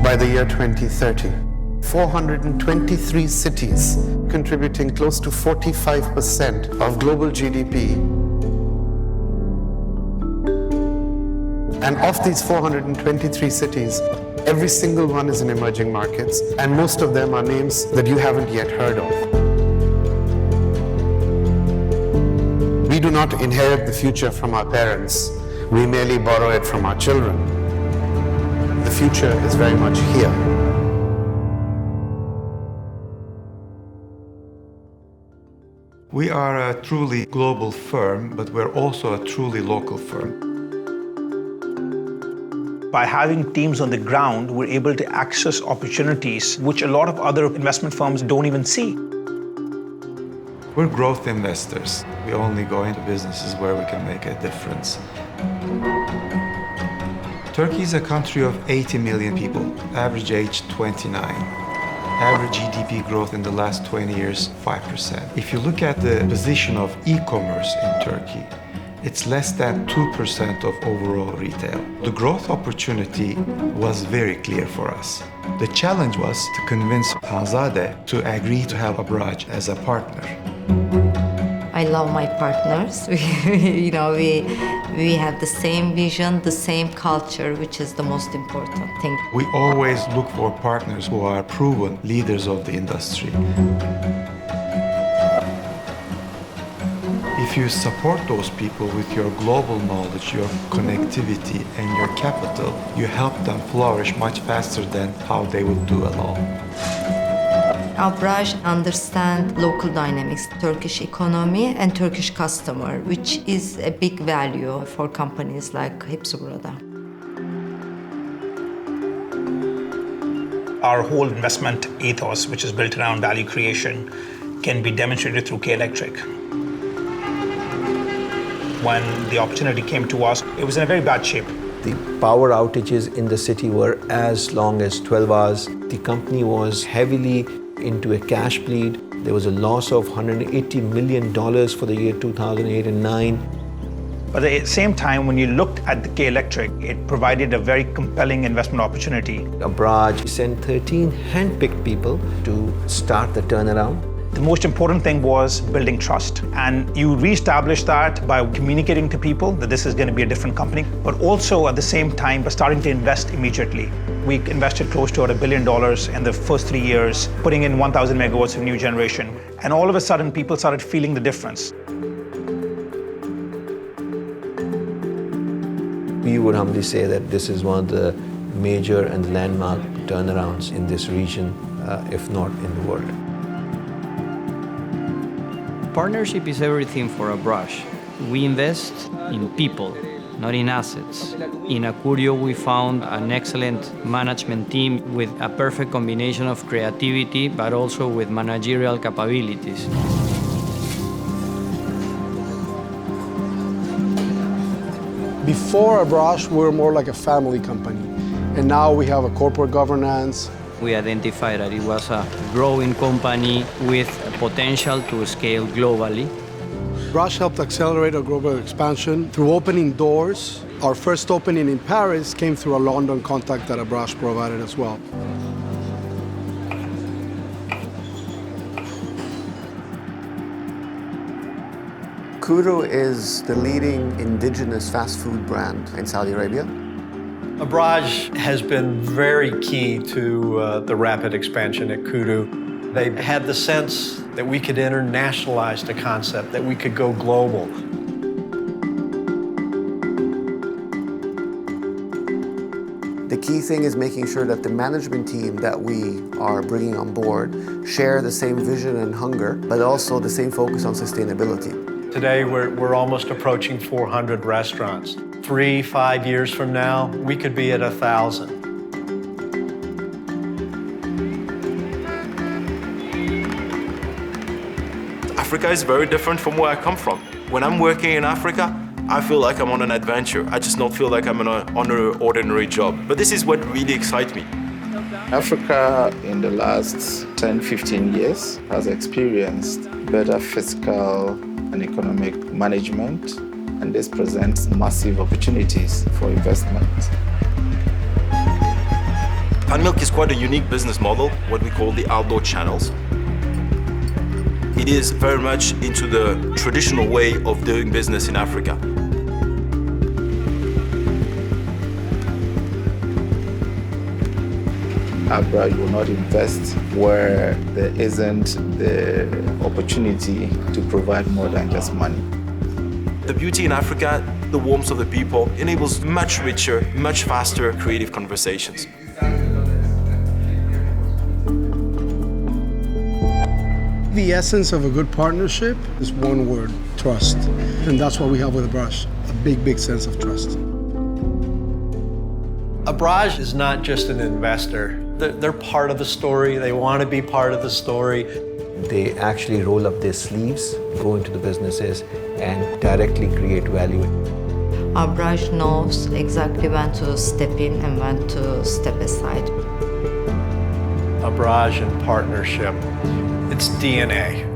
by the year 2030. 423 cities contributing close to 45% of global GDP. And of these 423 cities, every single one is in emerging markets, and most of them are names that you haven't yet heard of. We do not inherit the future from our parents. We merely borrow it from our children. The future is very much here. We are a truly global firm, but we're also a truly local firm. By having teams on the ground, we're able to access opportunities which a lot of other investment firms don't even see. We're growth investors. We only go into businesses where we can make a difference. Turkey is a country of 80 million people, average age 29. Average GDP growth in the last 20 years, 5%. If you look at the position of e-commerce in Turkey, it's less than 2% of overall retail. The growth opportunity was very clear for us. The challenge was to convince Hanzade to agree to have Abraaj as a partner. I love my partners. We have the same vision, the same culture, which is the most important thing. We always look for partners who are proven leaders of the industry. If you support those people with your global knowledge, your connectivity, and your capital, you help them flourish much faster than how they would do alone. Abraaj understands local dynamics, Turkish economy and Turkish customer, which is a big value for companies like Hepsi Burada. Our whole investment ethos, which is built around value creation, can be demonstrated through K-Electric. When the opportunity came to us, it was in a very bad shape. The power outages in the city were as long as 12 hours. The company was heavily into a cash bleed. There was a loss of $180 million for the year 2008 and 9. But at the same time, when you looked at the K-Electric, it provided a very compelling investment opportunity. Abraaj sent 13 hand-picked people to start the turnaround. The most important thing was building trust. And you reestablish that by communicating to people that this is going to be a different company, but also at the same time by starting to invest immediately. We invested close to $1 billion in the first 3 years, putting in 1,000 megawatts of new generation. And all of a sudden, people started feeling the difference. We would humbly say that this is one of the major and landmark turnarounds in this region, if not in the world. Partnership is everything for Abraaj. We invest in people, not in assets. In Acurio, we found an excellent management team with a perfect combination of creativity, but also with managerial capabilities. Before Abraaj, we were more like a family company. And now we have a corporate governance. We identified that it was a growing company with potential to scale globally. Abraaj helped accelerate our global expansion through opening doors. Our first opening in Paris came through a London contact that Abraaj provided as well. Kuru is the leading indigenous fast food brand in Saudi Arabia. Abraaj has been very key to the rapid expansion at Kudu. They had the sense that we could internationalize the concept, that we could go global. The key thing is making sure that the management team that we are bringing on board share the same vision and hunger, but also the same focus on sustainability. Today, we're almost approaching 400 restaurants. 3-5 years from now, we could be at 1,000. Africa is very different from where I come from. When I'm working in Africa, I feel like I'm on an adventure. I just don't feel like I'm on an ordinary job. But this is what really excites me. Africa in the last 10-15 years has experienced better fiscal and economic management, and this presents massive opportunities for investment. Panmilk is quite a unique business model, what we call the outdoor channels. It is very much into the traditional way of doing business in Africa. Abraaj will not invest where there isn't the opportunity to provide more than just money. The beauty in Africa, the warmth of the people, enables much richer, much faster creative conversations. The essence of a good partnership is one word: trust. And that's what we have with Abraaj, a big, big sense of trust. Abraaj is not just an investor. They're part of the story. They want to be part of the story. They actually roll up their sleeves, go into the businesses, and directly create value. Abraaj knows exactly when to step in and when to step aside. Abraaj and partnership, it's DNA.